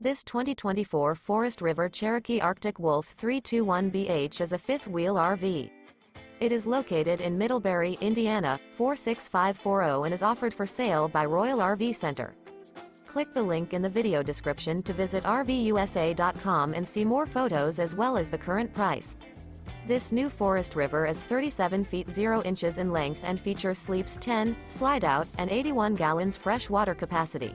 This 2024 Forest River Cherokee Arctic Wolf 321BH is a fifth-wheel RV. It is located in Middlebury, Indiana, 46540 and is offered for sale by Royal RV Center. Click the link in the video description to visit RVUSA.com and see more photos as well as the current price. This new Forest River is 37 feet 0 inches in length and features sleeps 10, slide-out, and 81 gallons fresh water capacity.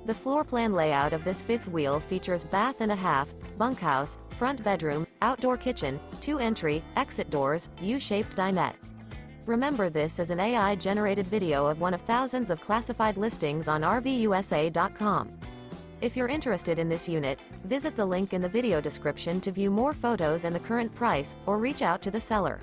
The floor plan layout of this fifth wheel features bath and a half, bunkhouse, front bedroom, outdoor kitchen, 2 entry, exit doors, U-shaped dinette. Remember, this is an AI-generated video of one of thousands of classified listings on RVUSA.com. If you're interested in this unit, visit the link in the video description to view more photos and the current price, or reach out to the seller.